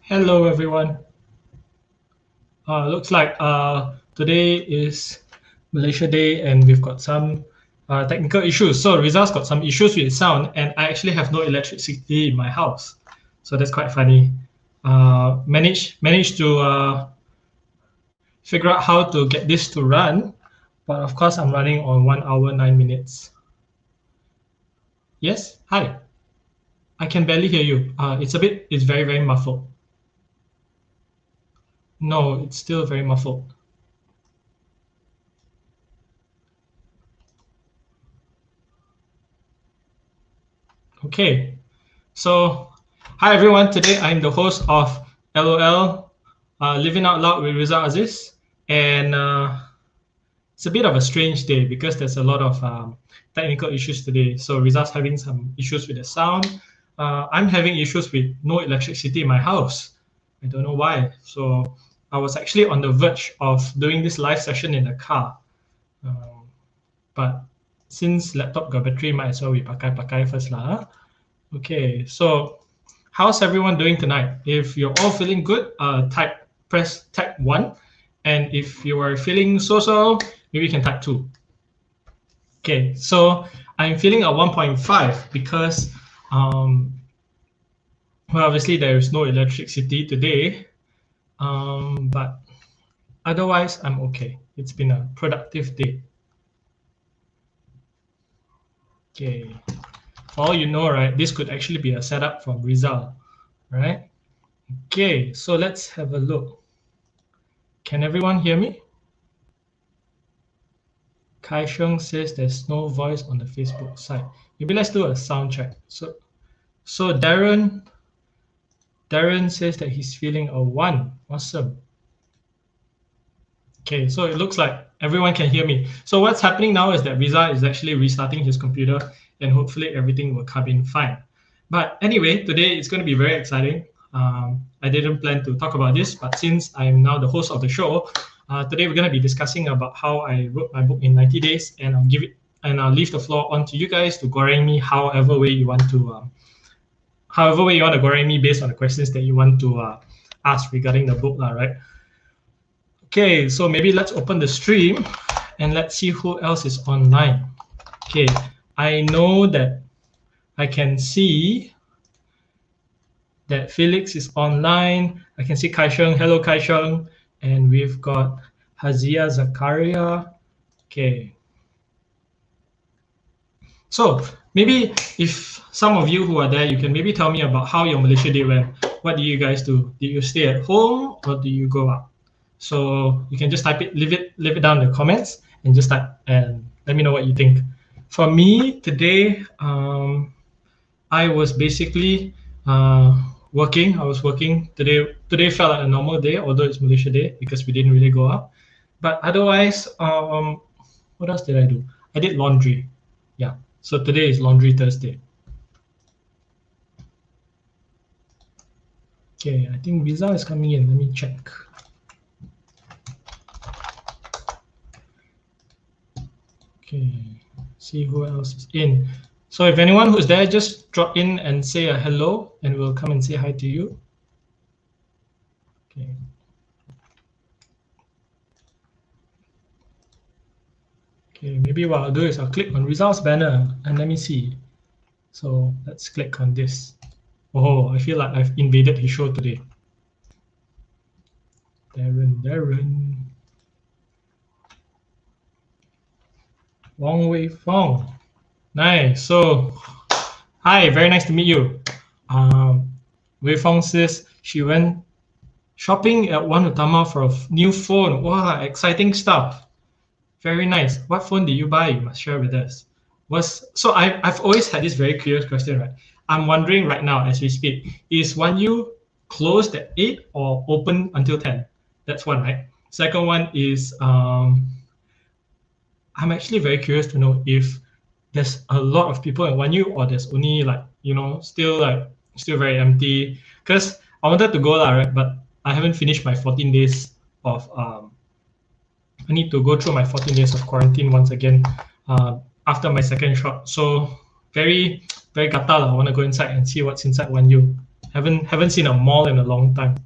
Hello, everyone. Looks like today is Malaysia Day, and we've got some technical issues. So Rizal's got some issues with sound, and I actually have no electricity in my house. So that's quite funny. Managed to figure out how to get this to run, but of course I'm running on 1 hour 9 minutes. Yes, hi. I can barely hear you. It's very muffled. No, it's still very muffled. Okay, so hi everyone. Today I'm the host of LOL, Living Out Loud with Rizal Aziz, and it's a bit of a strange day because there's a lot of technical issues today. So Rizal's having some issues with the sound. I'm having issues with no electricity in my house. I don't know why. So I was actually on the verge of doing this live session in the car, but since laptop got battery, might as well we pakai first lah. Okay, so how's everyone doing tonight? If you're all feeling good, press type 1, and if you are feeling so-so, maybe you can type 2. Okay, so I'm feeling a 1.5 because well, obviously there is no electricity today, but otherwise I'm okay. It's been a productive day. Okay, for all you know, right, this could actually be a setup from Rizal, right? Okay, so let's have a look. Can everyone hear me? Kai Sheng says there's no voice on the Facebook side. Maybe let's do a sound check. So Darren says that he's feeling a 1. Awesome. Okay, so it looks like everyone can hear me. So what's happening now is that Rizal is actually restarting his computer, and hopefully everything will come in fine. But anyway, today it's going to be very exciting. I didn't plan to talk about this, but since I'm now the host of the show, today we're going to be discussing about how I wrote my book in 90 days, and I'll leave the floor on to you guys to goreng me however way you want to goreng me based on the questions that you want to ask regarding the book, right? Okay, so maybe let's open the stream and let's see who else is online. Okay, I know that I can see that Felix is online. I can see Kai Sheng. Hello, Kai Sheng. And we've got Hazia Zakaria. Okay. So maybe if some of you who are there, you can maybe tell me about how your Malaysia day went. What do you guys do? Did you stay at home or do you go out? So you can just type it, leave it down in the comments, and just type and let me know what you think. For me today, I was basically working. I was working today. Today felt like a normal day, although it's Malaysia Day because we didn't really go out. But otherwise, what else did I do? I did laundry. Yeah. So today is Laundry Thursday. Okay, I think Visa is coming in. Let me check. Okay, see who else is in. So if anyone who's there, just drop in and say a hello, and we'll come and say hi to you. Okay. Okay, maybe what I'll do is I'll click on Results banner and let me see. So let's click on this. Oh, I feel like I've invaded his show today. Darren. Wong Wei Fong. Nice. So, hi, very nice to meet you. Wei Fong says she went shopping at One Utama for a new phone. Wow, exciting stuff. Very nice. What phone did you buy? You must share with us. So I've always had this very curious question, right? I'm wondering right now as we speak, is One U closed at 8 or open until 10? That's one, right? Second one is I'm actually very curious to know if there's a lot of people in One U or there's only still very empty. Because I wanted to go right, but I haven't finished my 14 days of I need to go through my 14 days of quarantine once again after my second shot. So very gatal. I want to go inside and see what's inside One U. Haven't seen a mall in a long time.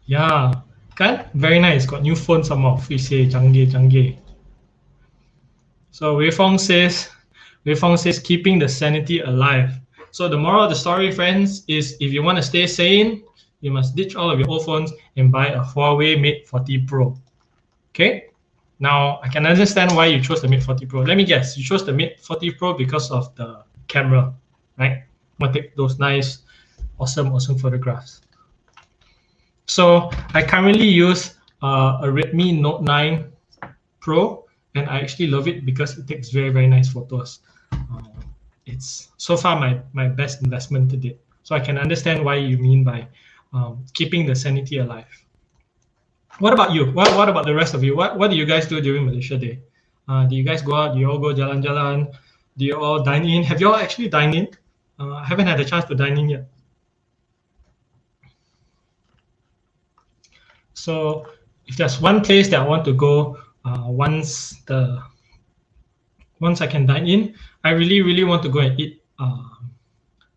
Yeah, kan? Very nice. Got new phone some more. We say canggih. So Wei Fong says keeping the sanity alive. So the moral of the story, friends, is if you want to stay sane, you must ditch all of your old phones and buy a Huawei Mate 40 Pro. Okay. Now I can understand why you chose the Mate 40 Pro. Let me guess, you chose the Mate 40 Pro because of the camera, right? Want to take those nice, awesome photographs. So I currently use a Redmi Note 9 Pro, and I actually love it because it takes very nice photos. It's so far my best investment to date. So I can understand why you mean by keeping the sanity alive. What about you? What about the rest of you? What do you guys do during Malaysia Day? Do you guys go out? Do you all go jalan-jalan? Do you all dine in? Have you all actually dined in? I haven't had a chance to dine in yet. So if there's one place that I want to go once I can dine in, I really want to go and eat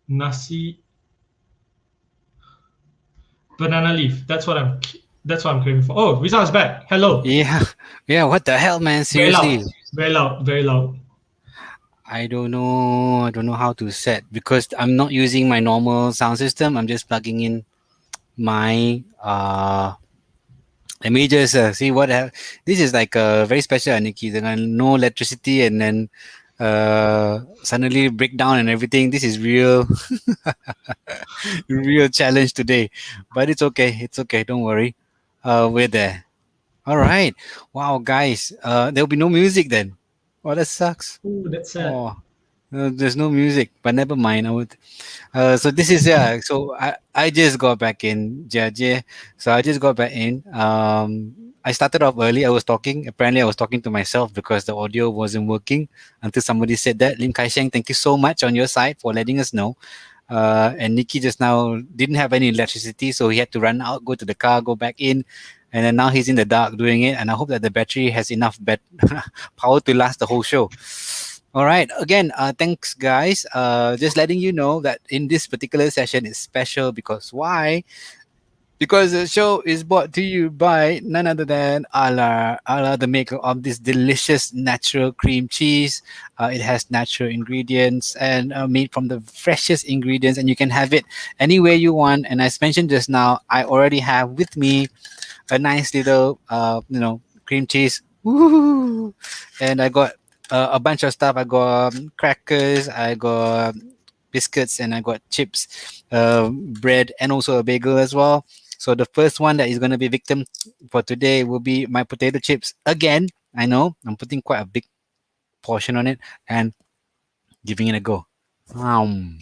nasi banana leaf. That's what I'm craving for. Oh, Rizal is back. Hello. Yeah. What the hell, man? Seriously. Very loud. I don't know how to set because I'm not using my normal sound system. I'm just plugging in my let me just see what this is like very special, Nikki. Then no electricity and then suddenly break down and everything. This is real real challenge today, but it's okay. Don't worry. We're there. All right. Wow, guys. There'll be no music then. Oh, that sucks. Ooh, that's sad. Oh, there's no music, but never mind. I would. So this is So I just got back in, Jia. So I just got back in. I started off early. I was talking. Apparently, I was talking to myself because the audio wasn't working until somebody said that. Lim Kai Sheng, thank you so much on your side for letting us know. And Nikki just now didn't have any electricity, so he had to run out, go to the car, go back in, and then now he's in the dark doing it. And I hope that the battery has enough power to last the whole show. All right. Again, thanks, guys. Just letting you know that in this particular session is special because why? Because the show is brought to you by none other than Ala. Ala, the maker of this delicious natural cream cheese. It has natural ingredients and made from the freshest ingredients, and you can have it anywhere you want. And as mentioned just now, I already have with me a nice little, cream cheese. Woo! And I got a bunch of stuff. I got crackers, I got biscuits, and I got chips, bread, and also a bagel as well. So the first one that is going to be victim for today will be my potato chips. Again, I know I'm putting quite a big portion on it and giving it a go. Damn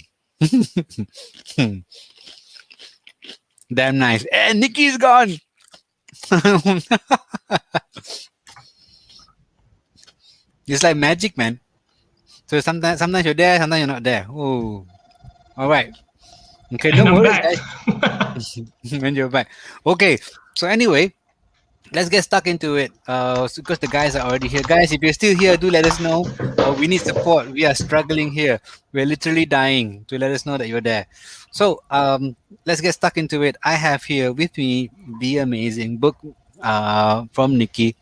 nice. And Nikki's gone. It's like magic, man. So sometimes you're there, sometimes you're not there. Oh, all right. Okay, And don't I'm worry, back. guys. When you're back. Okay. So anyway, let's get stuck into it. Because the guys are already here. Guys, if you're still here, do let us know. We need support. We are struggling here. We're literally dying. To let us know that you're there. So let's get stuck into it. I have here with me the amazing book from Nikki.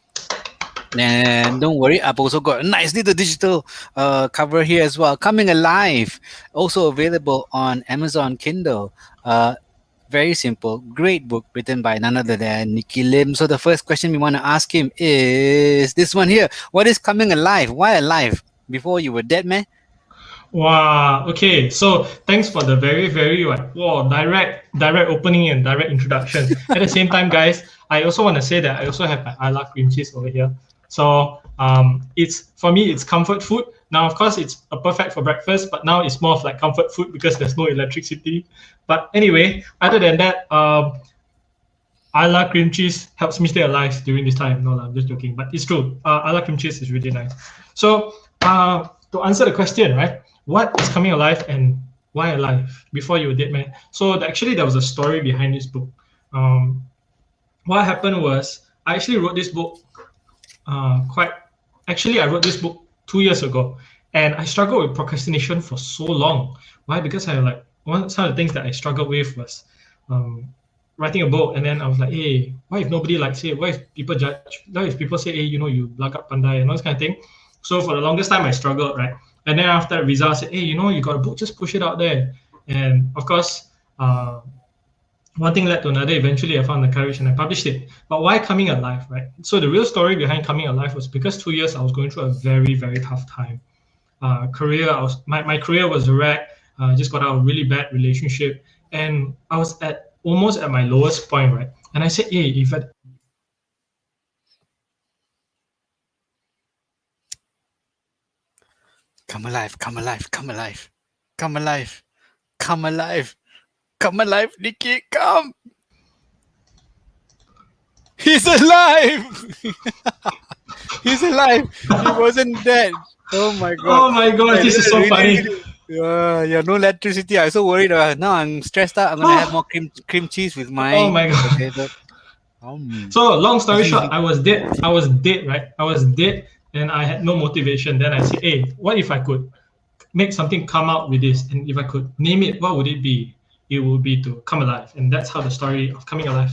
And don't worry, I've also got a nice little digital cover here as well. Coming Alive, also available on Amazon Kindle. Very simple, great book written by none other than Nicky Lim. So the first question we want to ask him is this one here. What is Coming Alive? Why alive? Before you were dead, man? Wow. Okay. So thanks for the very direct opening and direct introduction. At the same time, guys, I also want to say that I also have my ala cream cheese over here. So it's for me, it's comfort food. Now, of course, it's a perfect for breakfast, but now it's more of like comfort food because there's no electricity. But anyway, other than that, ala cream cheese helps me stay alive during this time. No, I'm just joking, but it's true. Ala cream cheese is really nice. So to answer the question, right? What is coming alive and why alive? Before you were dead, man. So actually, there was a story behind this book. What happened was I actually wrote this book I wrote this book 2 years ago, And I struggled with procrastination for so long. Why? Because I like some of the things that I struggled with was um, writing a book, and then I was like, hey, what if nobody likes it? What if people judge? What if people say, hey, you blagak pandai and all this kind of thing? So for the longest time, I struggled, right? And then after Rizal said, hey, you got a book, just push it out there. And of course, one thing led to another. Eventually, I found the courage and I published it. But why Coming Alive, right? So the real story behind Coming Alive was because 2 years I was going through a very, very tough time. Career, my career was a wreck. Just got out of a really bad relationship, and I was at almost at my lowest point, right? And I said, hey, if I Come alive, come alive, come alive, come alive, come alive, come alive, Nicky, come! He's alive! He's alive! He wasn't dead. Oh my god. oh my god, Man, this this is is so really, funny. really. Yeah, no electricity. I'm so worried. Now I'm stressed out. I'm gonna have more cream cheese with Oh my my god. potato. Um. So long story short, I was dead. I was dead, right? I was dead, and I had no motivation. Then I said, hey, what if I could make something come out with this? And if I could name it, what would it be? It would be to come alive, and that's how the story of Coming Alive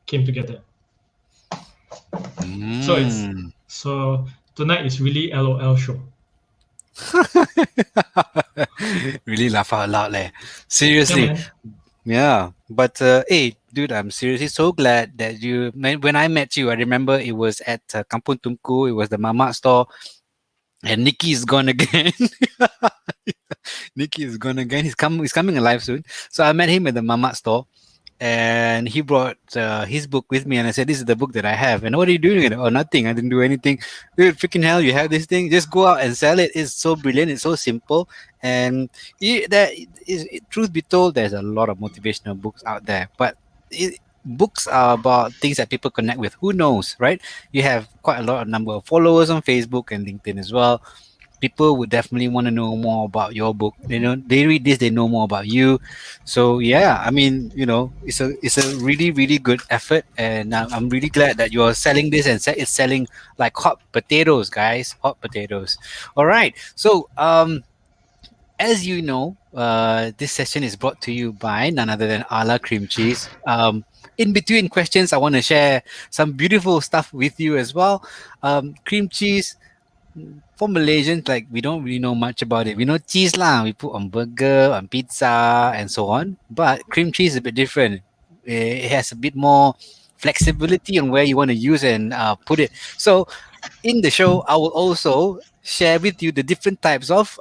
came together. So it's Mm. so tonight is really LOL show. Really laugh out loud, leh. Yeah, Seriously. man. Yeah, but hey, dude, I'm seriously so glad that when I met you, I remember it was at Kampung Tumku. It was the Mama store, and Nicky is gone again. Nicky is gone again. He's coming alive soon. So I met him at the Mama store, and he brought his book with me, and I said, "This is the book that I have." And what are you doing with it? Oh, nothing. I didn't do anything. Dude, freaking hell! You have this thing. Just go out and sell it. It's so brilliant. It's so simple. And truth be told, there's a lot of motivational books out there, but books are about things that people connect with. Who knows, right? You have quite a lot of number of followers on Facebook and LinkedIn as well. People would definitely want to know more about your book. They read this, they know more about you. So yeah, I mean, it's a really really good effort, and I'm really glad that you're selling this and it's selling like hot potatoes, guys, hot potatoes. All right, so as you know, this session is brought to you by none other than Ala Cream Cheese. In between questions, I want to share some beautiful stuff with you as well. Cream cheese, for Malaysians, like we don't really know much about it. We know cheese lah, we put on burger, on pizza, and so on. But cream cheese is a bit different. It has a bit more flexibility on where you want to use and put it. So in the show, I will also share with you the different types of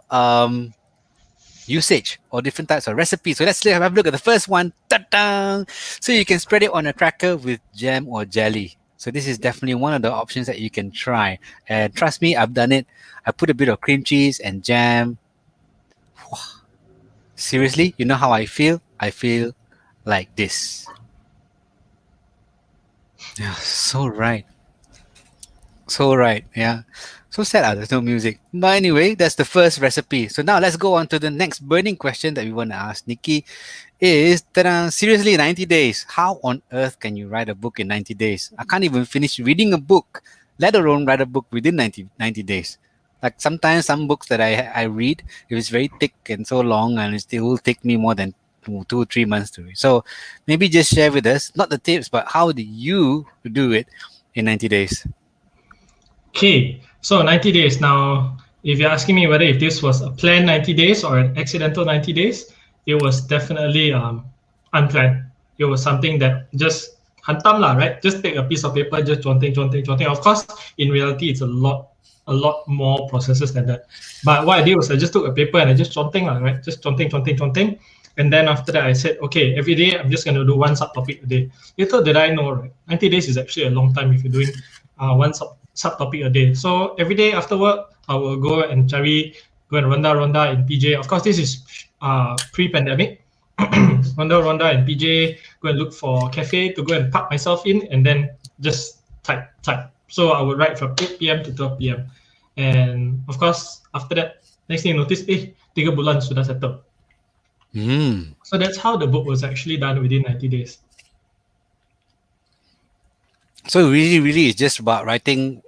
usage or different types of recipes. So let's have a look at the first one. Ta-da! So you can spread it on a cracker with jam or jelly. So this is definitely one of the options that you can try. And trust me, I've done it. I put a bit of cream cheese and jam. Seriously, you know how I feel? I feel like this. Yeah, so right. So right, yeah. So sad, there's no music. But anyway, that's the first recipe. So now let's go on to the next burning question that we want to ask Nikki. Is ta-da, seriously 90 days? How on earth can you write a book in 90 days? I can't even finish reading a book, let alone write a book within 90 days. Like sometimes some books that I read, if it's very thick and so long, and it will take me more than 2 3 months to read. So maybe just share with us, not the tips, but how do you do it in 90 days? Okay, so 90 days. Now, if you're asking me whether if this was a planned 90 days or an accidental 90 days, it was definitely unplanned. It was something that just hantam lah, right? Just take a piece of paper, just jonteng, jonteng, jonteng. Of course, in reality, it's a lot more processes than that. But what I did was I just took a paper and I just jonteng lah, right? Just jonteng, jonteng, jonteng. And then after that, I said, okay, every day I'm just going to do one subtopic a day. Little did I know, right? 90 days is actually a long time if you're doing one subtopic a day. So every day after work, I will go and go and ronda in PJ. Of course, this is pre-pandemic. ronda in PJ, go and look for cafe to go and park myself in, and then just type. So I would write from 8 p.m. to 12 p.m. And of course, after that, next thing you notice, 3 bulan sudah settle. So that's how the book was actually done within 90 days. So really, really, it's just about writing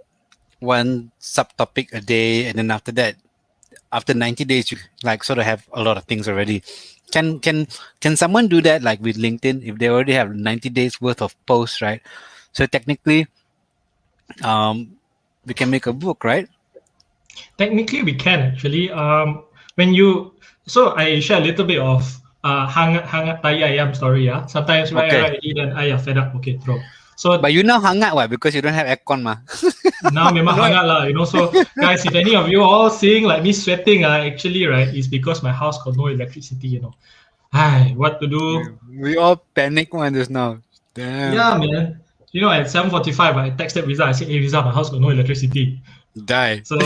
one subtopic a day, and then after that, after 90 days you like sort of have a lot of things already. Can someone do that like with LinkedIn if they already have 90 days worth of posts, right? So technically, um, we can make a book, right? Technically, we can actually. When you so I share a little bit of hangat hangat tayi ayam story. Yeah, sometimes write Okay. already, then fed up. Okay, throw. So But you now hung out, why? Because you don't have aircon, ma. now memang No. hangat lah, you know. So guys, if any of you all seeing like me sweating, actually right, is because my house got no electricity. You know, hi, what to do? We all panic one just now. Damn. Yeah, man. You know, at 7:45, I texted Rizal. I said, "Hey, Rizal, my house got no electricity." Die. So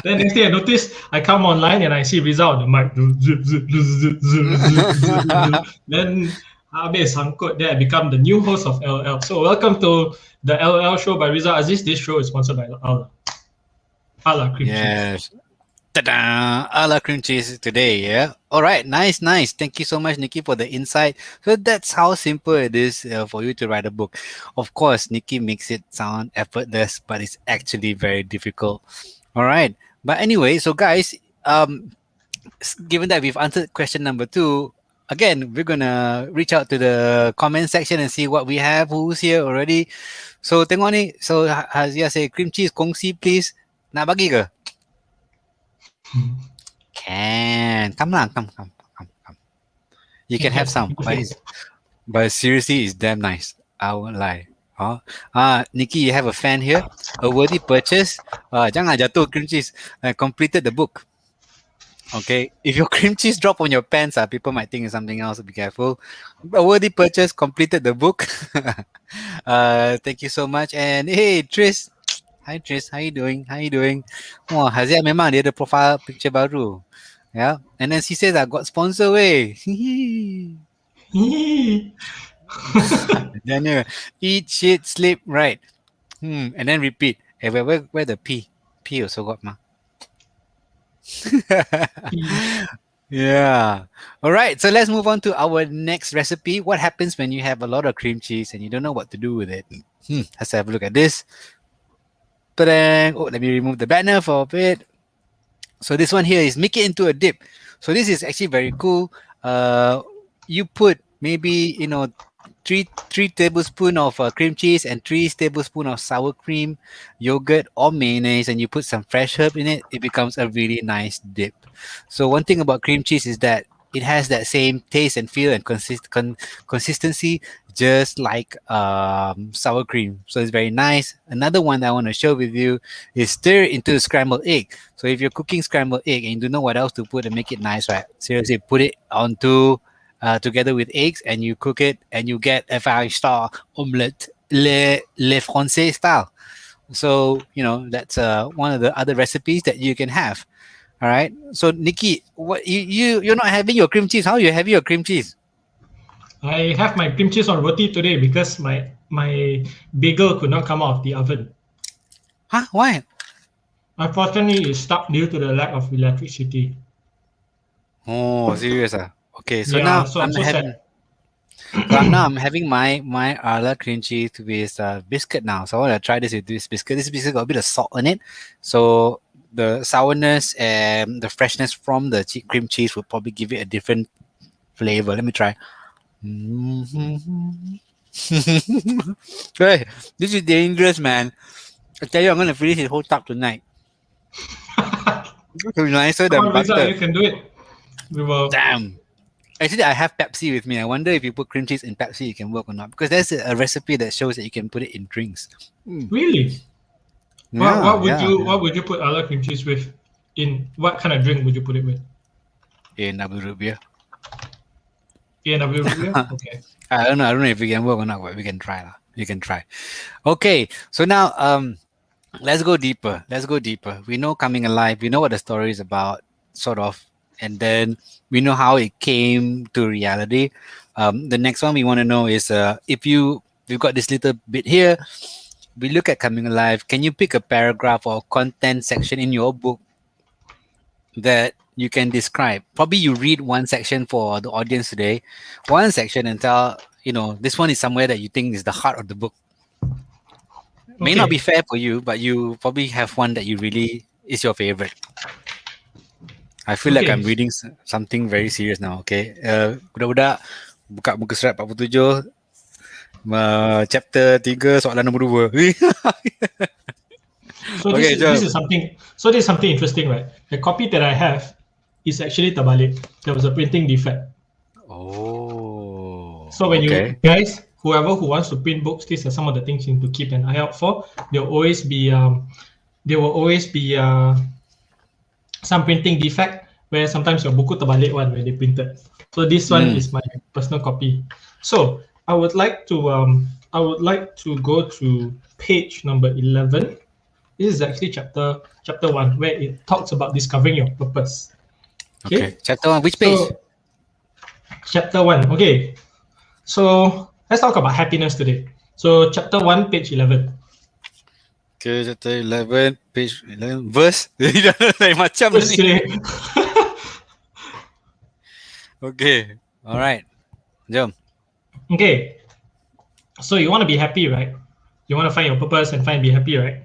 then next day I notice I come online and I see Rizal on the mic. Zip, zip, zip, zip, zip, zip, zip, zip. Then habis sangkut. Then I become the new host of LL. So welcome to the LL show by Rizal Aziz. This show is sponsored by Ala Cream Cheese. Yes. Ta-da! A la cream cheese today, yeah? All right, nice, nice. Thank you so much, Nikki, for the insight. So that's how simple it is for you to write a book. Of course, Nikki makes it sound effortless, but it's actually very difficult. All right. But anyway, so guys, given that we've answered question number 2, again, we're gonna reach out to the comment section and see what we have, who's here already. So tengok ni, so Hazia say cream cheese kongsi please. Nak bagi ke? Can. Come on, come. You can have some. But seriously, it's damn nice. I won't lie. Huh? Nikki, you have a fan here. A worthy purchase. Jangan jatuh cream cheese. Completed the book. Okay. If your cream cheese drop on your pants, people might think it's something else. So be careful. A worthy purchase. Completed the book. Thank you so much. And hey, Tris. Hi Tris, how you doing? How you doing? Wah, Hazia memang dia ada profile picture baru. Yeah. And then she says I got sponsor way. Then eat shit, sleep, right. And then repeat. Hey, where the P? P also got ma. Yeah. All right. So let's move on to our next recipe. What happens when you have a lot of cream cheese and you don't know what to do with it? Let's have a look at this. Oh, let me remove the banner for a bit. So this one here is make it into a dip. So this is actually very cool. You put maybe three tablespoon of cream cheese and 3 tablespoon of sour cream, yogurt or mayonnaise, and you put some fresh herb in it. It becomes a really nice dip. So one thing about cream cheese is that it has that same taste and feel and consistency just like sour cream. So it's very nice. Another one that I want to share with you is stir into scrambled egg. So if you're cooking scrambled egg and you don't know what else to put and make it nice, right? Seriously, put it onto together with eggs and you cook it and you get a 5-star omelette le français style. So that's one of the other recipes that you can have. All right. So Nikki, what you're not having your cream cheese? How are you having your cream cheese? I have my cream cheese on roti today because my bagel could not come out of the oven. Huh? Why? Unfortunately, it's stuck due to the lack of electricity. Oh, serious? Okay. So Yeah, now so I'm I'm so having. sad. So now I'm having my Arla cream cheese with biscuit now. So I want to try this with this biscuit. This biscuit got a bit of salt on it, so the sourness and the freshness from the cream cheese will probably give it a different flavor. Let me try. Hey, this is dangerous, man. I tell you, I'm gonna finish this whole tub tonight. It's nicer Come than on, Rizal, butter. you can do it. We will. Damn. Actually, I have Pepsi with me. I wonder if you put cream cheese in Pepsi, it can work or not. Because there's a recipe that shows that you can put it in drinks. Really? What Yeah, what would yeah, you yeah. what would you put a la cream cheese with? In what kind of drink would you put it with? In Abu beer. A&W root beer? Okay. I don't know. I don't know if we can work or not, but we can try lah. You can try. Okay. So now let's go deeper. Let's go deeper. We know Coming Alive. We know what the story is about, sort of, and then we know how it came to reality. The next one we want to know is if we've got this little bit here. We look at Coming Alive. Can you pick a paragraph or content section in your book that you can describe? Probably you read one section for the audience today, one section, and tell this one is somewhere that you think is the heart of the book. May not be Okay. fair for you, but you probably have one that you really is your favorite. I feel like Okay, I'm reading something very serious now. Okay, budak-budak buka muka surat 47, chapter 3, soalan nombor 2. so Okay, this jom. is something. So this is something interesting, right? The copy that I have is actually terbalik. There was a printing defect. Oh, So when you okay. guys, whoever who wants to print books, these are some of the things you need to keep an eye out for. There will always be some printing defect where sometimes your buku terbalik one when they printed. So this one Mm, is my personal copy. So I would like to go to page number 11. This is actually chapter 1 where it talks about discovering your purpose. okay. Okay? Chapter 1, which page? So chapter 1. Okay. So let's talk about happiness today. So chapter 1 page 11. Okay, chapter 11, page 11, verse. Lain macam lah First ni. say, Okay, alright. Jom. okay. So you want to be happy, right? You want to find your purpose and be happy, right?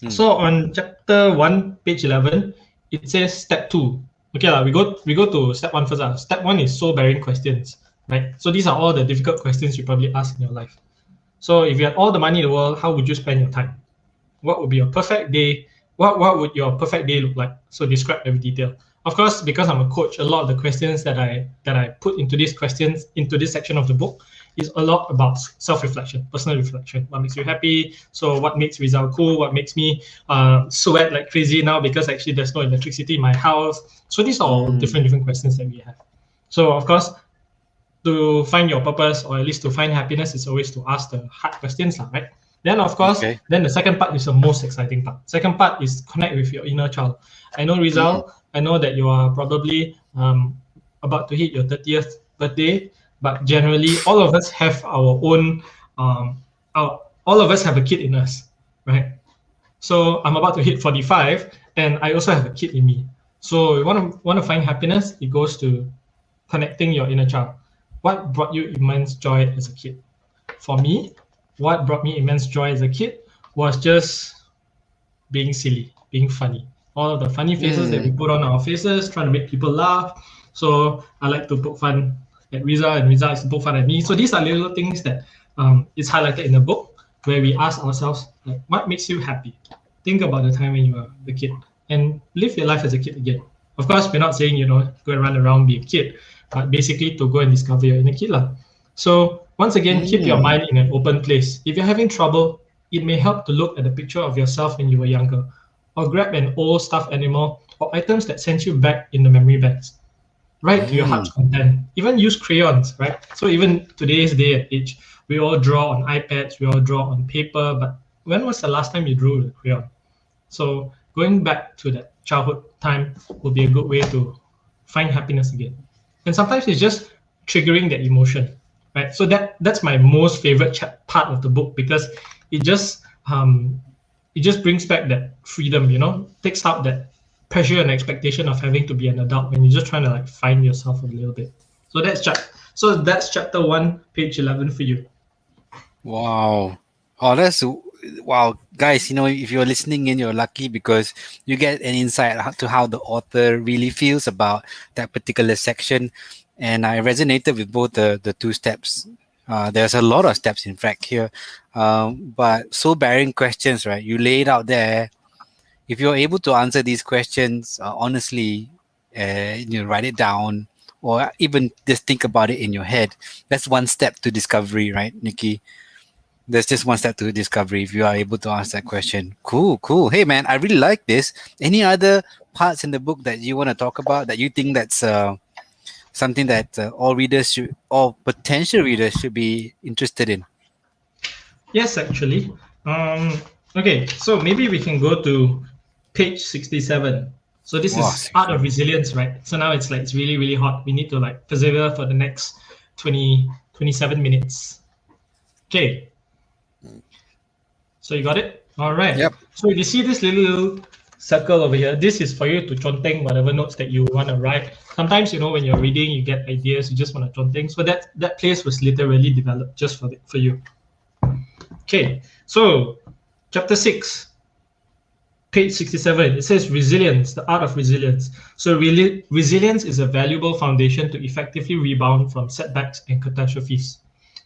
Hmm. So on chapter 1, page 11, it says step 2. Okay, we go to step 1 first. Step 1 is soul bearing questions, right? So these are all the difficult questions you probably ask in your life. So if you had all the money in the world, how would you spend your time? What would be your perfect day? What would your perfect day look like? So describe every detail. Of course, because I'm a coach, a lot of the questions that I put into these questions into this section of the book is a lot about self-reflection, personal reflection. What makes you happy? So what makes Rizal cool? What makes me sweat like crazy now because actually there's no electricity in my house? So these are all Mm, different questions that we have. So of course, to find your purpose or at least to find happiness is always to ask the hard questions, right? Then of course, okay. then the second part is the most exciting part. Second part is connect with your inner child. I know Mm, Rizal, I know that you are probably about to hit your 30th birthday, but generally all of us have our own, all of us have a kid in us, right? So I'm about to hit 45, and I also have a kid in me. So you want to find happiness, it goes to connecting your inner child. What brought you immense joy as a kid? For me, what brought me immense joy as a kid was just being silly, being funny. All of the funny faces that we mm, put on our faces, trying to make people laugh. So I like to poke fun at Riza, and Riza likes to poke fun at me. So these are little things that is highlighted in the book where we ask ourselves, like, what makes you happy? Think about the time when you were a kid and live your life as a kid again. Of course, we're not saying, go and run around, be a kid, but basically to go and discover your inner kid. So once again, keep your mm, mind in an open place. If you're having trouble, it may help to look at the picture of yourself when you were younger, or grab an old stuffed animal or items that sent you back in the memory banks. Write to your mm, heart's content. Even use crayons, right? So even today's day and age, we all draw on iPads, we all draw on paper, but when was the last time you drew with a crayon? So going back to that childhood time will be a good way to find happiness again. And sometimes it's just triggering that emotion, right? So that's my most favorite part of the book because it just um, it just brings back that freedom, takes out that pressure and expectation of having to be an adult when you're just trying to like find yourself a little bit. So that's chapter 1, page 11 for you. wow. Oh, that's wow, guys. If you're listening in, you're lucky because you get an insight to how the author really feels about that particular section, and I resonated with both the two steps. There's a lot of steps, in fact, here, but so bearing questions, right? You lay it out there. If you're able to answer these questions honestly, write it down, or even just think about it in your head. That's one step to discovery, right, Nikki? There's just one step to discovery if you are able to ask that question. Cool, cool. Hey, man, I really like this. Any other parts in the book that you want to talk about that you think that's something that all readers should, all potential readers should be interested in? Yes, actually. Okay, so maybe we can go to page 67. So this Wow, is art of resilience, right? So now it's really, really hot. We need to like persevere for the next 27 minutes. Okay, so you got it? All right. yep. So you see this little circle over here. This is for you to chonteng whatever notes that you want to write. Sometimes, when you're reading, you get ideas, you just want to chonteng. So that place was literally developed just for you. Okay, so chapter 6, page 67, it says resilience, the art of resilience. So resilience is a valuable foundation to effectively rebound from setbacks and catastrophes.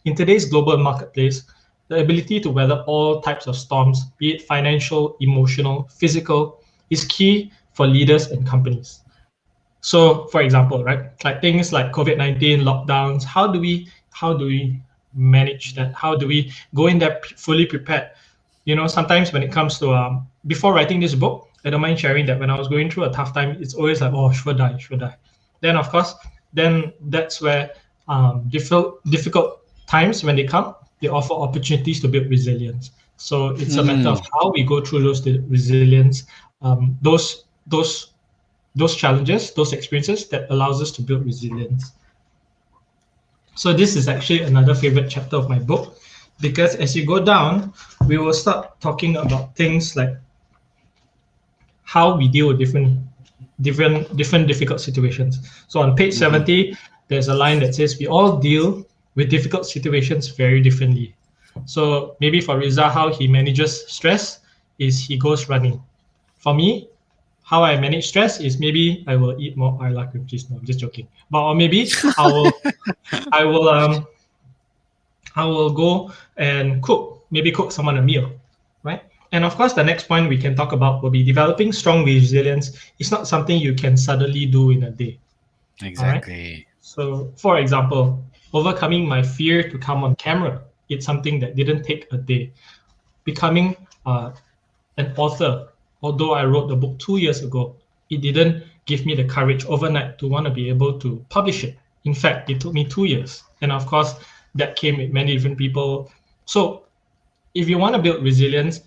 In today's global marketplace, the ability to weather all types of storms, be it financial, emotional, physical, is key for leaders and companies. So, for example, right, like things like COVID-19 lockdowns, how do we manage that? How do we go in there fully prepared? Sometimes when it comes to before writing this book, I don't mind sharing that when I was going through a tough time, it's always like, oh, should I, should I? Then of course, then that's where difficult times when they come, they offer opportunities to build resilience. So it's a matter of Mm. how we go through those resilience, those challenges, those experiences that allows us to build resilience. So this is actually another favorite chapter of my book, because as you go down, we will start talking about things like how we deal with different difficult situations. So on page Mhm. 70, there's a line that says we all deal with difficult situations very differently. So maybe for Rizal, how he manages stress is he goes running. For me, how I manage stress is maybe I will eat more I like cream cheese. No, I'm just joking. But or maybe I will I will go and cook, maybe cook someone a meal, right? And of course, the next point we can talk about will be developing strong resilience. It's not something you can suddenly do in a day, all right? Exactly. So, for example, overcoming my fear to come on camera, it's something that didn't take a day. Becoming an author, although I wrote the book 2 years ago, it didn't give me the courage overnight to want to be able to publish it. In fact, it took me 2 years. And of course, that came with many different people. So if you want to build resilience,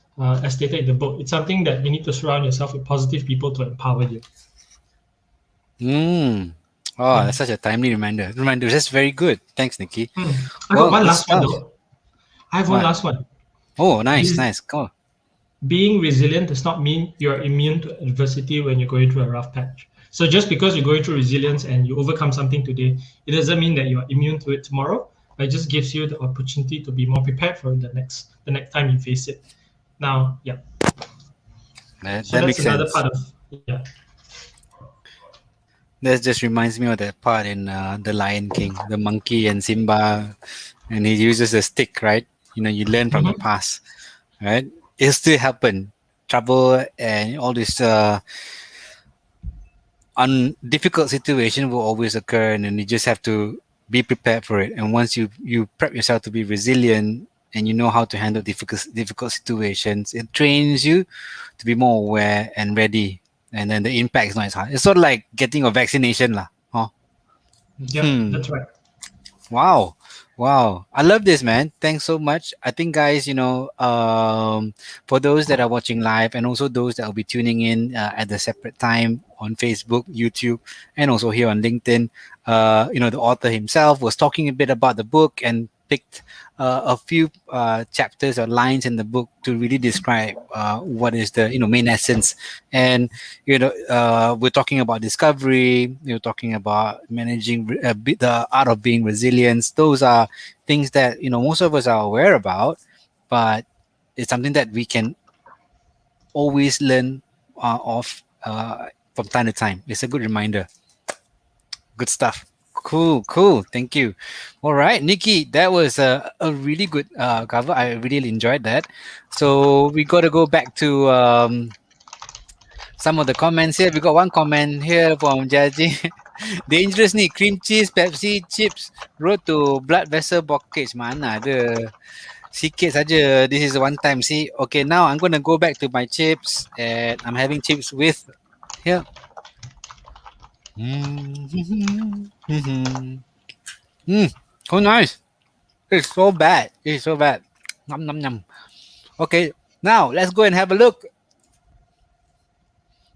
as stated in the book, it's something that you need to surround yourself with positive people to empower you. Mm. Oh, Yeah. that's such a timely reminder. Reminder. That's very good. Thanks, Nikki. I got Well, one good last one stuff. though. I have one What? last one. Oh, nice, Res- nice. Go. Being resilient does not mean you're immune to adversity when you're going through a rough patch. So just because you're going through resilience and you overcome something today, it doesn't mean that you're immune to it tomorrow. It just gives you the opportunity to be more prepared for the next time you face it. Now, yeah. That, So that that's makes another sense. part of yeah. That just reminds me of that part in The Lion King, the monkey and Simba, and he uses a stick, right? You learn from the Mhm. past, right? It still happen. Trouble and all this difficult situation will always occur, and then you just have to be prepared for it. And once you prep yourself to be resilient and you know how to handle difficult situations, it trains you to be more aware and ready. And then the impact is not as hard. It's sort of like getting a vaccination, lah. Huh? Yep, Hmm. that's right. Wow. Wow. I love this, man. Thanks so much. I think, guys, for those that are watching live and also those that will be tuning in at the separate time on Facebook, YouTube, and also here on LinkedIn, the author himself was talking a bit about the book and picked a few chapters or lines in the book to really describe what is the main essence. And we're talking about discovery, you're talking about managing the art of being resilient. Those are things that most of us are aware about, but it's something that we can always learn of from time to time. It's a good reminder. Good stuff. Cool, cool. Thank you. All right, Nikki, that was a really good cover. I really enjoyed that. So we got to go back to some of the comments here. We got one comment here from Jaji. Dangerous ni, cream cheese, Pepsi, chips, road to blood vessel blockage. Mana ada. Sikit saja. This is one time. See, okay, now I'm gonna go back to my chips, and I'm having chips with here. Mm, so nice. It's so bad. It's so bad. Num num num. Okay, now let's go and have a look.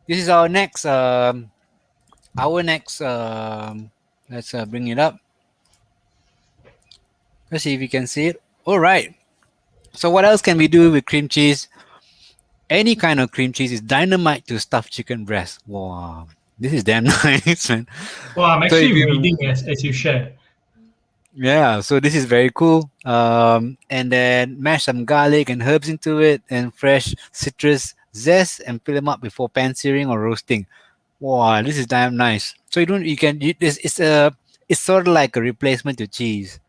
This is our next. Our next. Let's bring it up. Let's see if we can see it. All right. So what else can we do with cream cheese? Any kind of cream cheese is dynamite to stuff chicken breast. Wow, this is damn nice, man. Well, I'm So if actually you, reading as you share. yeah, so this is very cool. And then mash some garlic and herbs into it, and fresh citrus zest and peel them up before pan searing or roasting. Wow, this is damn nice. So you don't you can you, it's sort of like a replacement to cheese.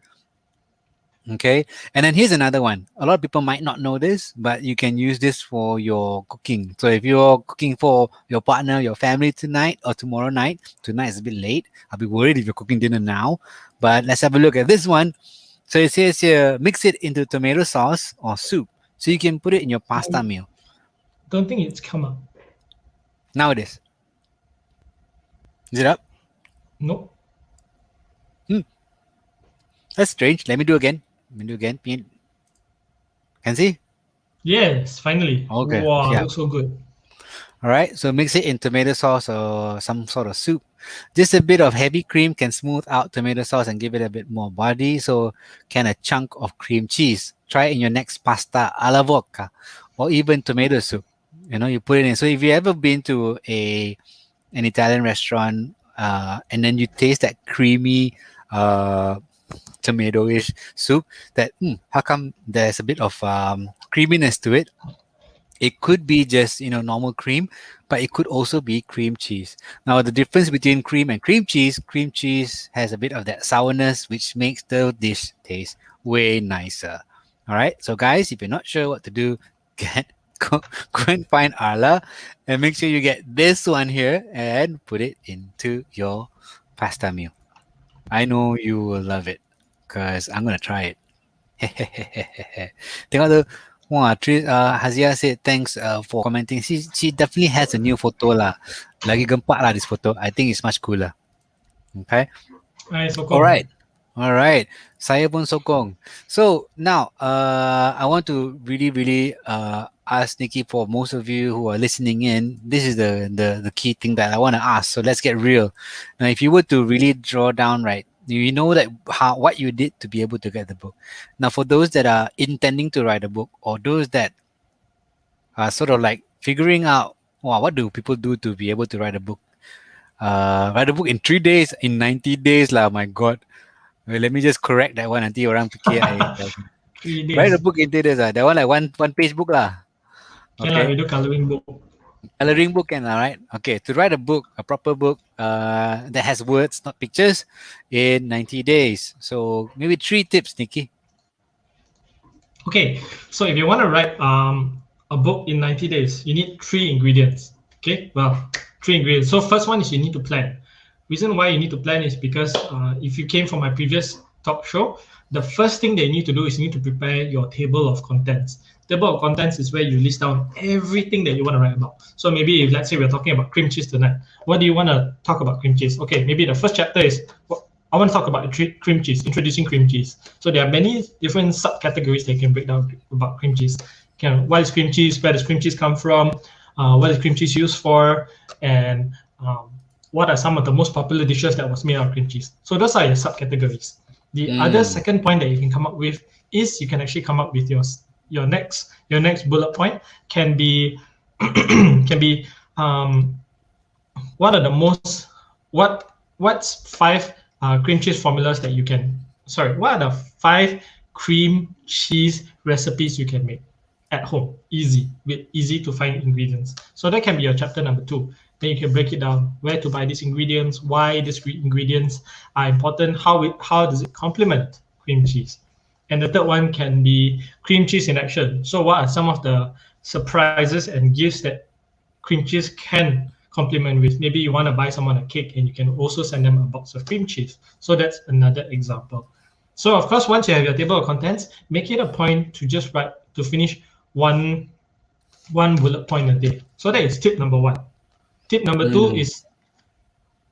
Okay, and then here's another one. A lot of people might not know this, but you can use this for your cooking. So if you're cooking for your partner, your family tonight or tomorrow night, tonight is a bit late. I'll be worried if you're cooking dinner now. But let's have a look at this one. So it says here, mix it into tomato sauce or soup. So you can put it in your pasta I meal. don't think it's come up. Now it is. Is it up? No. Hmm, that's strange. Let me do again. Let me do again. Can see? Yes, finally. Okay. Wow, Yeah. looks so good. All right, so mix it in tomato sauce or some sort of soup. Just a bit of heavy cream can smooth out tomato sauce and give it a bit more body. So, can a chunk of cream cheese. Try it in your next pasta alla vodka or even tomato soup. You put it in. So, if you ever been to an Italian restaurant and then you taste that creamy tomato-ish soup, that how come there's a bit of creaminess to it? It could be just normal cream, but it could also be cream cheese. Now the difference between cream cheese has a bit of that sourness, which makes the dish taste way nicer. All right, so guys, if you're not sure what to do, get go and find Arla, and make sure you get this one here and put it into your pasta meal. I know you will love it because I'm gonna try it. Tengok tu. Wah, Hazia said thanks for commenting. She definitely has a new photo lah. Lagi gempak lah this photo. I think it's much cooler. Okay. Ay, All sokong. right. All right. Saya pun sokong. So now, I want to really ask Nikki, for most of you who are listening in, this is the key thing that I want to ask. So let's get real. Now, if you were to really draw down, right, you know that what you did to be able to get the book. Now, for those that are intending to write a book, or those that are sort of like figuring out, wow, what do people do to be able to write a book? Write a book in 3 days, in 90 days lah. My God. Well, let me just correct that one. Nanti orang fikir I 3 days. write a book in 3 days lah. That one like one page book lah. Can lah, Okay. we do coloring book. Coloring book can, all right. Okay, to write a book, a proper book that has words, not pictures, in 90 days. So maybe 3 tips, Nikki. Okay, so if you want to write a book in 90 days, you need 3 ingredients. Okay, well, 3 ingredients. So first one is you need to plan. Reason why you need to plan is because if you came from my previous talk show, the first thing that you need to do is you need to prepare your table of contents. Table of contents is where you list down everything that you want to write about. So maybe if, let's say, we're talking about cream cheese tonight, what do you want to talk about cream cheese? Okay, maybe the first chapter is I want to talk about cream cheese, introducing cream cheese. So there are many different subcategories that you can break down about cream cheese. What is cream cheese? Where does cream cheese come from? What is cream cheese used for? And what are some of the most popular dishes that was made out of cream cheese? So those are your subcategories. The other second point that you can come up with is you can actually come up with your next bullet point can be what are the most what's 5 cream cheese formulas that you can what are the 5 cream cheese recipes you can make at home, with easy to find ingredients. So that can be your chapter number 2. Then you can break it down, where to buy these ingredients, why these ingredients are important, how does it complement cream cheese. And the third one can be cream cheese in action. So what are some of the surprises and gifts that cream cheese can complement with? Maybe you want to buy someone a cake and you can also send them a box of cream cheese. So that's another example. So of course, once you have your table of contents, make it a point to just finish one bullet point a day. So that is tip number 1. Tip number 2 is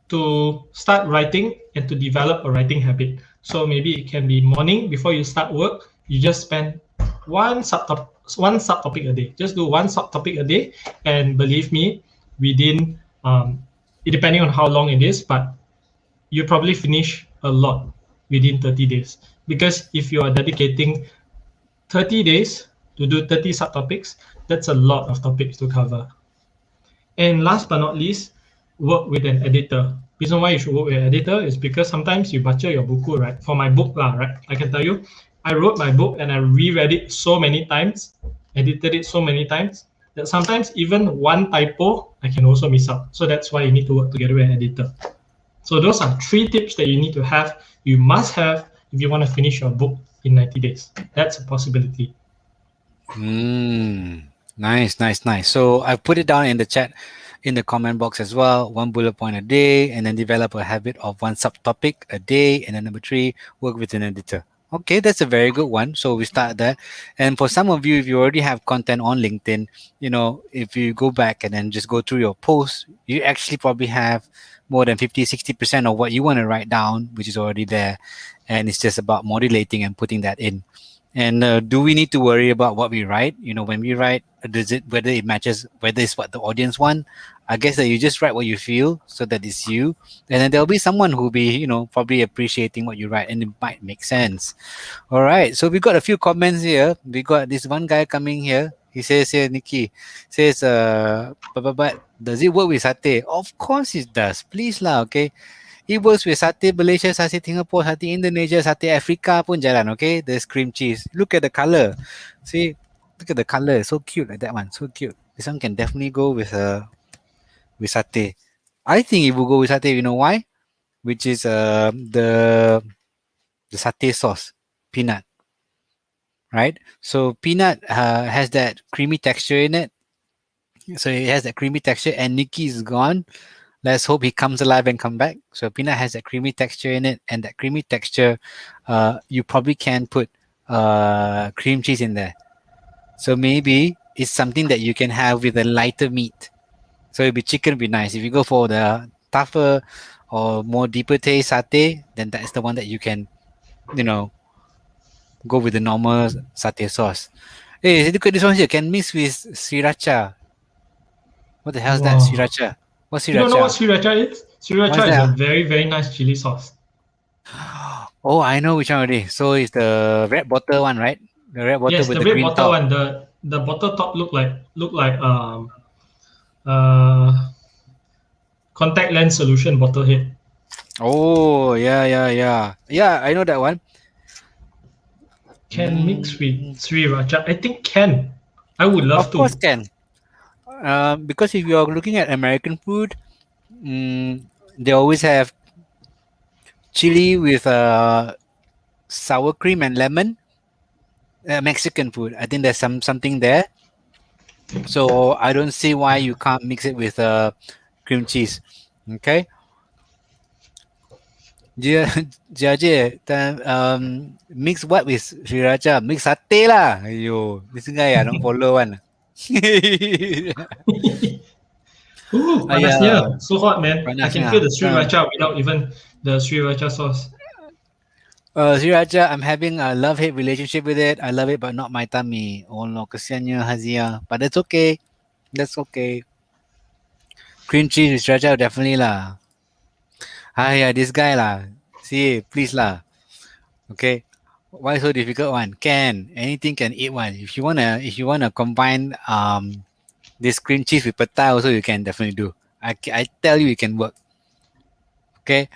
to start writing and to develop a writing habit. So maybe it can be morning before you start work, you just spend one subtopic a day. Just do one subtopic a day, and believe me, within depending on how long it is, but you probably finish a lot within 30 days. Because if you are dedicating 30 days to do 30 subtopics, that's a lot of topics to cover. And last but not least, work with an editor. Reason why you should work with an editor is because sometimes you butcher your buku, right? For my book, right? I can tell you, I wrote my book and I reread it so many times, edited it so many times, that sometimes even one typo I can also miss out. So that's why you need to work together with an editor. So those are three tips that you need to have, you must have if you want to finish your book in 90 days. That's a possibility. Nice, nice, nice. So I put it down in the chat, in the comment box as well. One bullet point a day, and then develop a habit of one subtopic a day. And then number three, work with an editor. Okay, that's a very good one. So we start that. And for some of you, if you already have content on LinkedIn, if you go back and then just go through your posts, you actually probably have more than 50, 60% of what you want to write down, which is already there. And it's just about modulating and putting that in. And do we need to worry about what we write? When we write, does it whether it matches, whether it's what the audience want? I guess that you just write what you feel, so that it's you, and then there'll be someone who'll be, probably appreciating what you write, and it might make sense. All right. So we got a few comments here. We got this one guy coming here. He says here, Nicky says, but does it work with satay? Of course it does. Please lah, okay. It works with satay Malaysia, satay Singapore, satay Indonesia, satay Africa pun jalan, okay? There's cream cheese. Look at the color. See, look at the color. So cute like that one. So cute. This one can definitely go with satay. I think it will go with satay. You know why? Which is the satay sauce, peanut, right? So peanut has that creamy texture in it. So it has that creamy texture, and Nicky is gone. Let's hope he comes alive and come back. So peanut has that creamy texture in it, and that creamy texture, you probably can put cream cheese in there. So maybe it's something that you can have with a lighter meat. So it'd be chicken would be nice. If you go for the tougher or more deeper taste satay, then that's the one that you can, go with the normal satay sauce. Hey, look at this one here. Can mix with sriracha. What the hell is that? Wow. Sriracha. What's You don't know what sriracha? sriracha is? What's Sriracha is a that? very, very nice chili sauce. Oh, I know which one already. So it's the red bottle one, right? The red bottle Yes, with the the red green bottle top. one, the bottle top look like uh contact lens solution bottle head. Oh, yeah, yeah, yeah. Yeah, I know that one. Can mix with Mm, sriracha. I think can. I would love of course to. can. Because if you're looking at American food, they always have chili with sour cream and lemon. Mexican food, I think there's something there. So I don't see why you can't mix it with cream cheese. Okay. Dia Jaje mix what with sriracha? Mix satay lah. Ayo, this guy not follow one. Ooh, panasnya. Ayah, So hot, man. I can feel panasnya. the sriracha without even the sriracha sauce. Sriracha, I'm having a love-hate relationship with it. I love it, but not my tummy. Oh no, kesiannya Hazia. But that's okay. That's okay. Cream cheese with sriracha, definitely lah. Yeah, this guy lah. See, please lah. Okay. Why so difficult one? Can anything can eat one. If you wanna combine this cream cheese with pata also you can definitely do. I tell you it can work. Okay.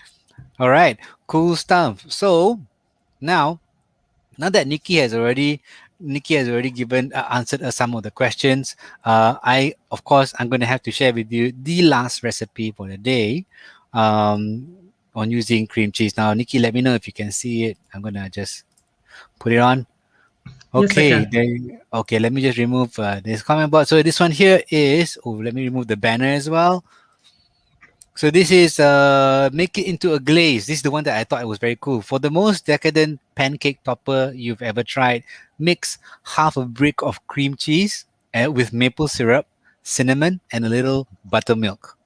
All right. Cool stuff. So now that Nikki has already given answered us some of the questions. Of course I'm going to have to share with you the last recipe for the day on using cream cheese. Now Nikki, let me know if you can see it. I'm going to just put it on. Yes, I Okay, can. then okay, let me just remove this comment box. So this one here is, let me remove the banner as well. So this is make it into a glaze. This is the one that I thought it was very cool. For the most decadent pancake topper you've ever tried, mix half a brick of cream cheese with maple syrup, cinnamon, and a little buttermilk.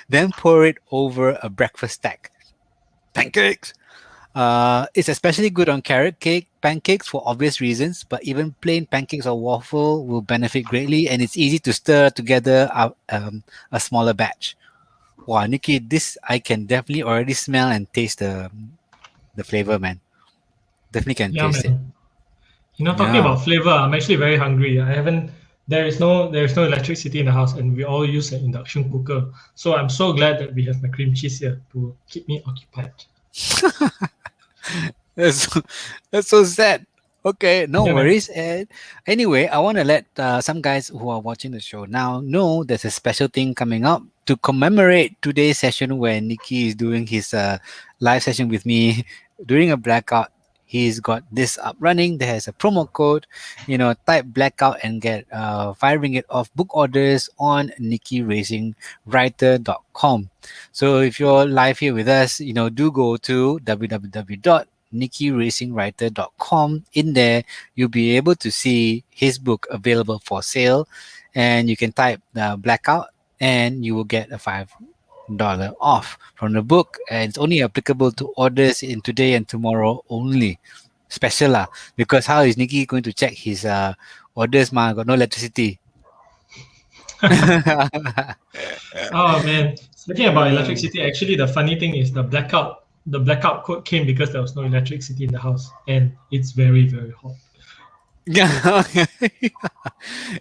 Then pour it over a breakfast stack. Pancakes. It's especially good on carrot cake pancakes for obvious reasons, but even plain pancakes or waffle will benefit greatly, and it's easy to stir together a smaller batch. Wow, Nikki, this I can definitely already smell and taste the flavor, man. Definitely can Yeah, taste it. man. Talking Yeah. about flavor, I'm actually very hungry. I haven't. There is no electricity in the house, and we all use an induction cooker. So I'm so glad that we have my cream cheese here to keep me occupied. That's that's so sad. Okay, no Yeah, man. worries. And anyway, I want to let some guys who are watching the show now know there's a special thing coming up to commemorate today's session where Nikki is doing his live session with me during a blackout. He's got this up running. There's a promo code, type blackout and get 5 ringgit off book orders on nikkiracingwriter.com. So if you're live here with us, do go to www.nikkiracingwriter.com. In there, you'll be able to see his book available for sale, and you can type blackout, and you will get a $5 off from the book. And it's only applicable to orders in today and tomorrow only. Special lah, because how is Nikki going to check his orders? Ma, got no electricity. Oh man. Speaking about Uh, electricity, actually the funny thing is the blackout code came because there was no electricity in the house and it's very, very hot. yeah,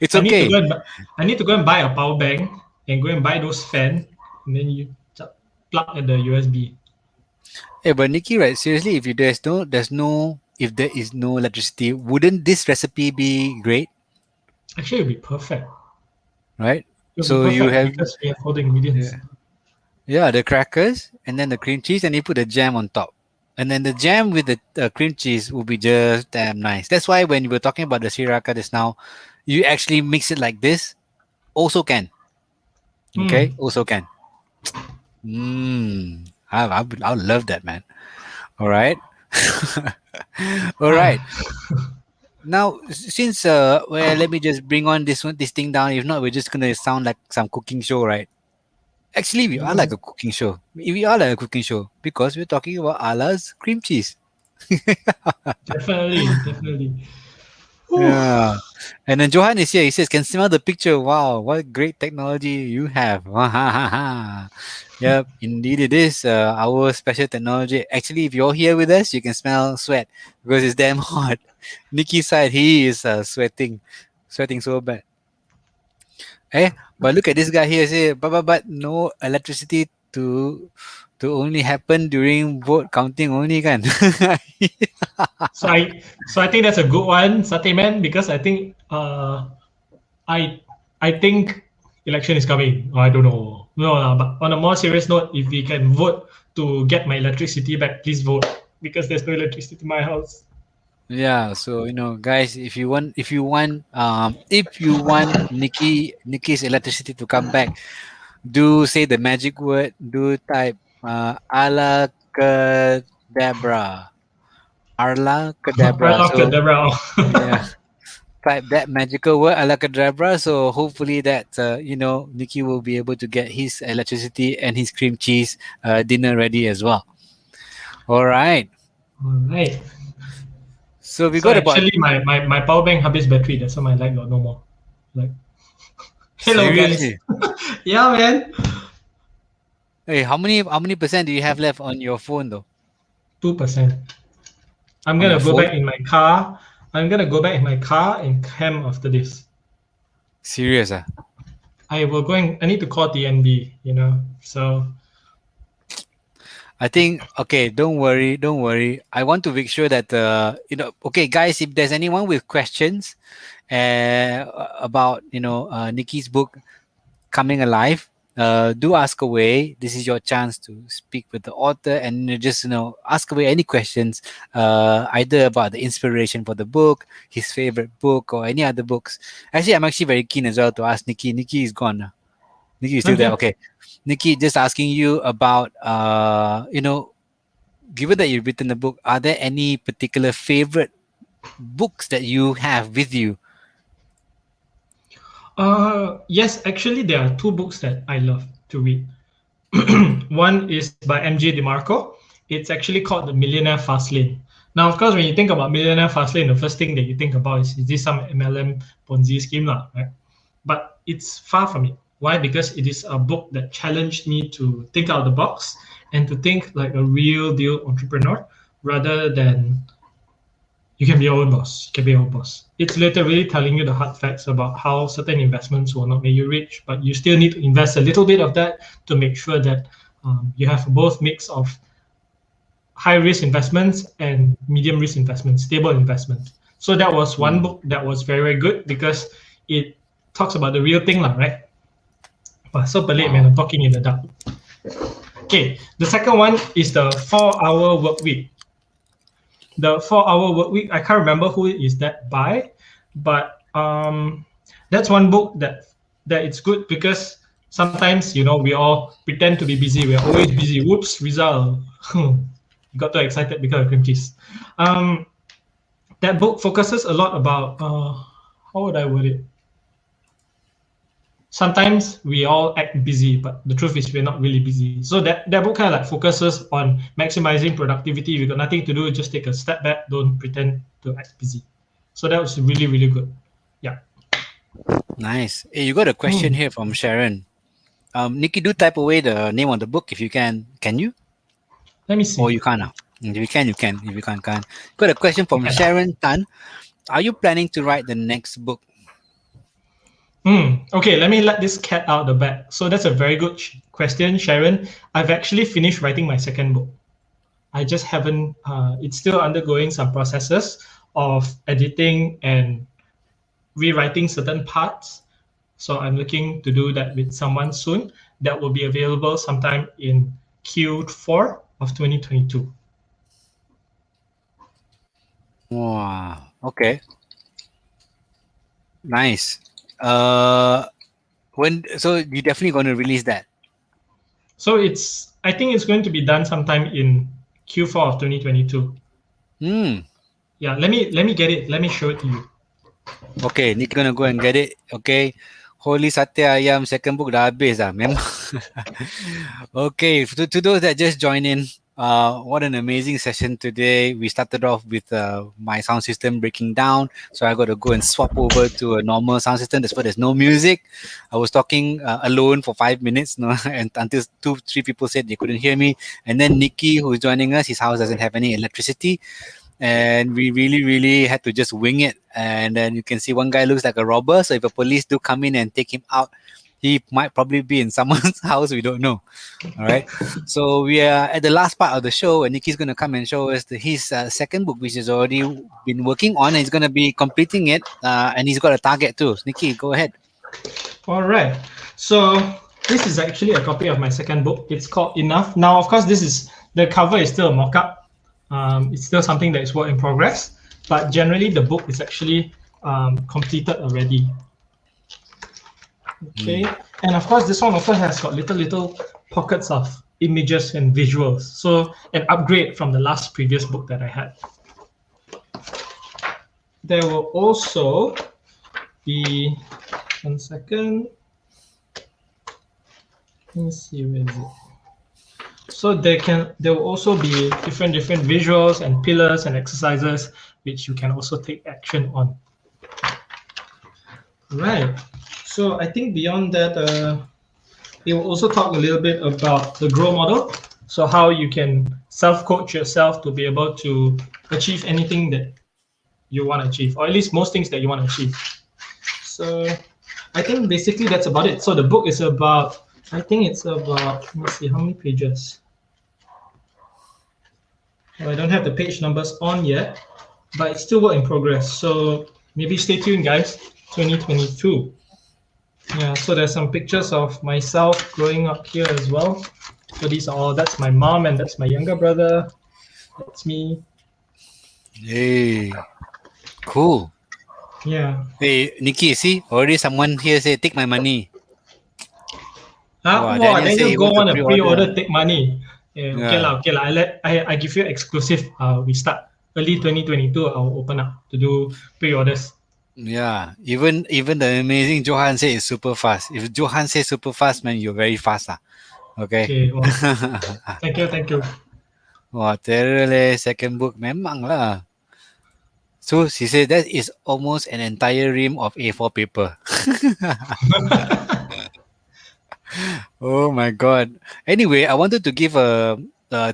it's I need to okay. go and bu- I need to go and buy a power bank and go and buy those fan and then you plug at the USB. Hey, but Nikki, right? Seriously, if you if there is no electricity, wouldn't this recipe be great, Actually it'll be perfect. right? It'll be So you perfect have, because we have all the ingredients. yeah, yeah, the crackers and then the cream cheese, and you put the jam on top, and then the jam with the cream cheese will be just damn nice. That's why when you were talking about the sriracha just now, you actually mix it like this. Also can, okay, Hmm. also can. Mmm, I would love that, man. All right, all right. Now, since well, let me just bring on this thing down. If not, we're just gonna sound like some cooking show, right? Actually, we are like a cooking show. We are like a cooking show because we're talking about Allah's cream cheese. Definitely, definitely. Whew. Yeah. And then Johan is here. He says, "Can smell the picture. Wow, what great technology you have." Yep, indeed it is our special technology. Actually, if you're here with us, you can smell sweat because it's damn hot. Nikki's side, he is sweating so bad. Eh, but look at this guy here. Say, but no electricity to only happen during vote counting only kan. So I think that's a good one, Satay Man, because I think I I think election is coming. I don't know. No, but on a more serious note, if we can vote to get my electricity back, please vote because there's no electricity in my house. Yeah, so guys, if you want Nikki's electricity to come back, do say the magic word. Do type Ala Kadabra. Arla Kadabra. Arlock So Deborah. yeah, type that magical word Alakadabra. So hopefully that Nikki will be able to get his electricity and his cream cheese dinner ready as well. All right. Alright. So we So got about actually, my power bank habis battery. That's why my light got no more. Like, hello guys. seriously. Yeah, man. Hey, how many percent do you have left on your phone though? 2%. I'm On gonna your go back phone? in my car. I'm gonna go back in my car and camp after this. Serious ah? I need to call TNB, So I think okay. Don't worry. I want to make sure that Okay, guys, if there's anyone with questions about Nikki's book coming alive, do ask away. This is your chance to speak with the author and just ask away any questions, either about the inspiration for the book, his favorite book, or any other books. Actually, I'm actually very keen as well to ask Nikki. Nikki is gone now. Nikki is still I'm there. here. Okay, Nikki, just asking you about given that you've written the book, are there any particular favorite books that you have with you? Yes, actually, there are two books that I love to read. One is by MJ DeMarco. It's actually called The Millionaire Fastlane. Now, of course, when you think about Millionaire Fastlane, the first thing that you think about is this some MLM Ponzi scheme, lah, right? But it's far from it. Why? Because it is a book that challenged me to think out of the box and to think like a real deal entrepreneur rather than you can be your own boss. You can be your own boss. It's literally telling you the hard facts about how certain investments will not make you rich, but you still need to invest a little bit of that to make sure that you have both mix of high risk investments and medium risk investments, stable investments. So that was one Mm. book that was very, very good because it talks about the real thing, lah, right? Wah, so pelik, man. Wow. I'm talking in the dark. Okay, the second one is the 4 Hour Work Week. The 4 Hour Work Week, I can't remember who is that by, but that's one book that it's good because sometimes we all pretend to be busy. We're always busy. Whoops, Rizal. Got too excited because of cream cheese. Um, that book focuses a lot about how would I word it? Sometimes we all act busy, but the truth is we're not really busy. So that book kind of like focuses on maximizing productivity. We got nothing to do, just take a step back, don't pretend to act busy. So that was really, really good. Yeah. Nice. Hey, you got a question Hmm. here from Sharon. Nikki, do type away the name of the book if you can. Can you? Let me Or see. you can't? If you can, you can. If you can't, can't. Got a question from Okay. Sharon Tan. Are you planning to write the next book? Okay, let me let this cat out the bag. So that's a very good question, Sharon. I've actually finished writing my second book. I just haven't, it's still undergoing some processes of editing and rewriting certain parts. So I'm looking to do that with someone soon. That will be available sometime in Q4 of 2022. Wow. Okay. Nice. Uh, when so you definitely going to release that? So I think it's going to be done sometime in Q4 of 2022. Hmm. Yeah, let me get it. Let me show it to you. Okay, Nick gonna go and get it. Okay. Holy Satya Ayam second book dah habis dah. Memang. Okay, to those that just joined in, what an amazing session today. We started off with my sound system breaking down, so I got to go and swap over to a normal sound system. That's why there's no music. I was talking alone for 5 minutes, no, and until two, three people said they couldn't hear me. And then Nikki, who's joining us, his house doesn't have any electricity, and we really had to just wing it. And then you can see one guy looks like a robber, so if a police do come in and take him out, he might probably be in someone's house, we don't know. All right, so we are at the last part of the show, and Nikki's going to come and show us his second book, which he's already been working on, and he's going to be completing it, and he's got a target too. Nikki, go ahead. All right. So this is actually a copy of my second book. It's called Enough. Now, of course, the cover is still a mock-up. It's still something that is work in progress, but generally the book is actually completed already. Okay, Mm. and of course, this one also has got little pockets of images and visuals. So an upgrade from the last previous book that I had. There will also be 1 second. Let me see where is it. So there will also be different visuals and pillars and exercises which you can also take action on. Right. So I think beyond that, it will also talk a little bit about the grow model. So how you can self-coach yourself to be able to achieve anything that you want to achieve, or at least most things that you want to achieve. So I think basically that's about it. So the book is about, I think it's about, let me see, how many pages? Well, I don't have the page numbers on yet, but it's still work in progress. So maybe stay tuned, guys. 2022. Yeah, so there's some pictures of myself growing up here as well. So that's my mom and that's my younger brother. That's me. Hey, cool. Yeah. Hey, Nikki, see, already someone here say take my money. Wow, Wow, Daniel say Daniel he go wants to on a pre-order. pre-order, take money. Yeah, okay Yeah. lah, okay lah. I give you exclusive. We start early 2022. I'll open up to do pre-orders. Yeah, even the amazing Johan say it's super fast. If Johan says super fast, man, you're very fast, ah. Okay. Okay, well, thank you, thank you. Wah, terror leh. Second book memang lah. So she said that is almost an entire ream of A4 paper. Oh my god. Anyway, I wanted to give a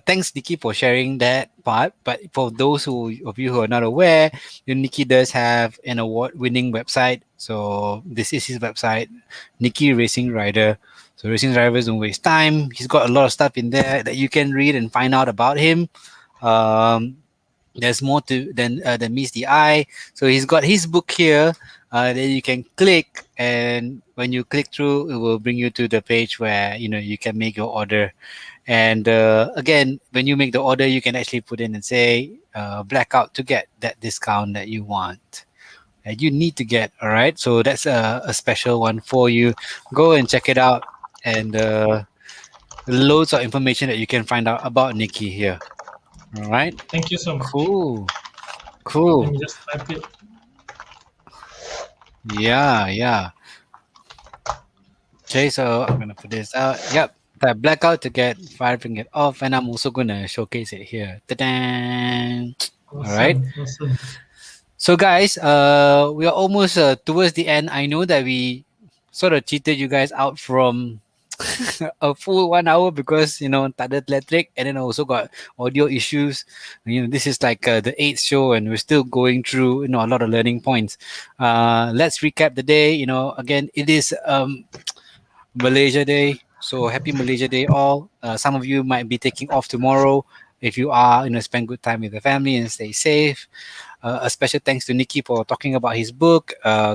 thanks Nikki for sharing that part. But for those of you who are not aware, Nikki does have an award-winning website. So this is his website, Nikki Racing Rider. So racing drivers don't waste time. He's got a lot of stuff in there that you can read and find out about him. Um, There's more to than meets the eye. So he's got his book here. Then you can click, and when you click through, it will bring you to the page where you can make your order. And again, when you make the order, you can actually put in and say blackout to get that discount that you want. And you need to get. All right. So that's a special one for you. Go and check it out. And loads of information that you can find out about Nikki here. All right. Thank you so much. Cool. Let Cool. me just type it. Yeah. Yeah. Okay. So I'm gonna put this out. Yep. Type blackout to get 5 ringgit off, and I'm also gonna showcase it here. Ta-da! All right. Awesome. Awesome. So, guys, we are almost towards the end. I know that we sort of cheated you guys out from a full 1 hour because tak ada electric, and then also got audio issues. This is like the eighth show, and we're still going through a lot of learning points. Let's recap the day. Again, it is Malaysia Day. So happy Malaysia Day, all. Some of you might be taking off tomorrow. If you are, spend good time with the family and stay safe. A special thanks to Nicky for talking about his book,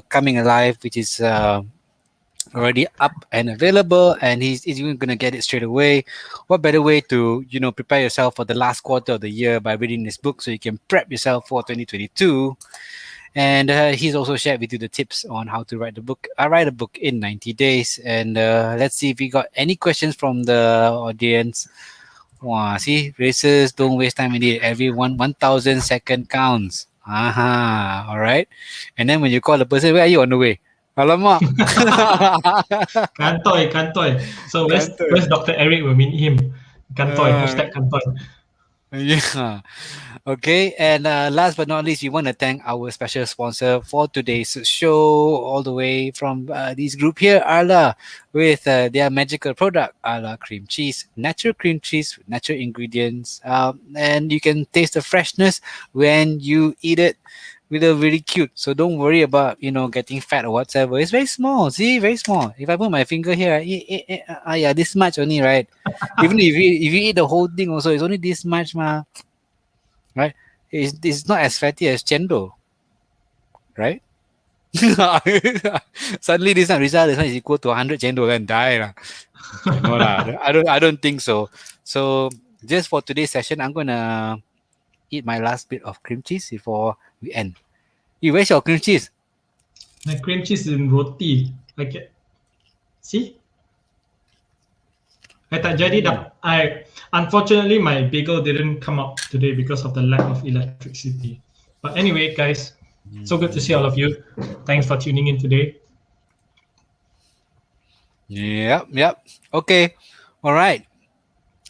Coming Alive, which is already up and available, and he's even going to get it straight away. What better way to prepare yourself for the last quarter of the year by reading this book so you can prep yourself for 2022. And he's also shared with you the tips on how to write the book. I write a book in 90 days. And let's see if we got any questions from the audience. Wow, see, races don't waste time indeed. Every 1,000 second counts. Aha, all right. And then when you call the person, where are you on the way? Alamak. Kantoy, Kantoy. So Kantor. where's Dr. Eric? Will meet him. Kantoy. Uh, Hashtag Kantoy. yeah. Okay, and last but not least, we want to thank our special sponsor for today's show, all the way from this group here, Arla, with their magical product, Arla Cream Cheese, natural cream cheese with natural ingredients, and you can taste the freshness when you eat it. With a really cute, so don't worry about getting fat or whatever. It's very small. See, very small. If I put my finger here, yeah, this much only, right? Even if you eat the whole thing, also it's only this much, ma, right? It's not as fatty as chendol, right? Suddenly this one Rizal, this one is equal to 100 chendol and die lah. Okay, no lah. I don't think so. So just for today's session, I'm gonna eat my last bit of cream cheese before we end. Where's your cream cheese? My cream cheese is in roti. Okay. See? I tak jadi dah. Unfortunately, my bagel didn't come up today because of the lack of electricity. But anyway, guys, so good to see all of you. Thanks for tuning in today. Yep. Okay. All right.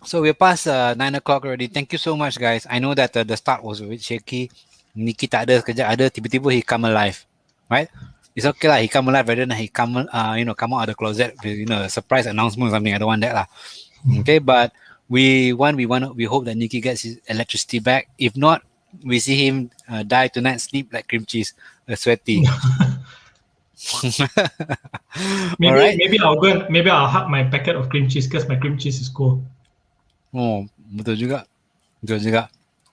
So we're past 9 o'clock already. Thank you so much, guys. I know that the start was a bit shaky. Nicky tak ada sekejap ada, tiba-tiba he come alive, right? It's okay lah. He come alive, rather than he come out of the closet with a surprise announcement or something. I don't want that lah. Okay, but we hope that Nicky gets his electricity back. If not, we see him die tonight, sleep like cream cheese, sweaty. Maybe I'll hug my packet of cream cheese because my cream cheese is cold. Oh, betul juga.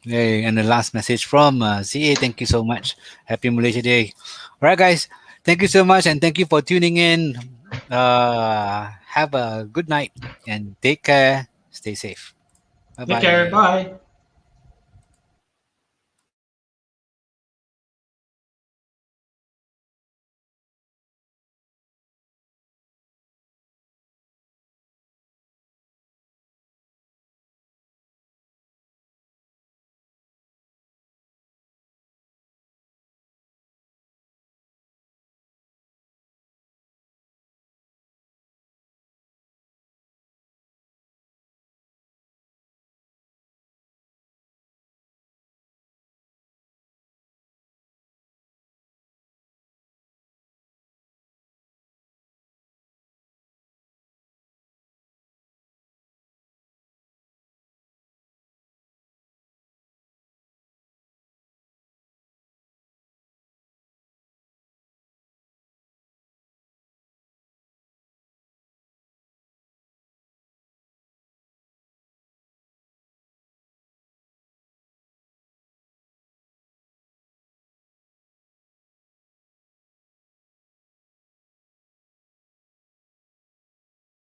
Hey, and the last message from CA. Thank you so much. Happy Malaysia Day. All right, guys. Thank you so much, and thank you for tuning in. Have a good night and take care. Stay safe. Bye bye. Take care. Bye.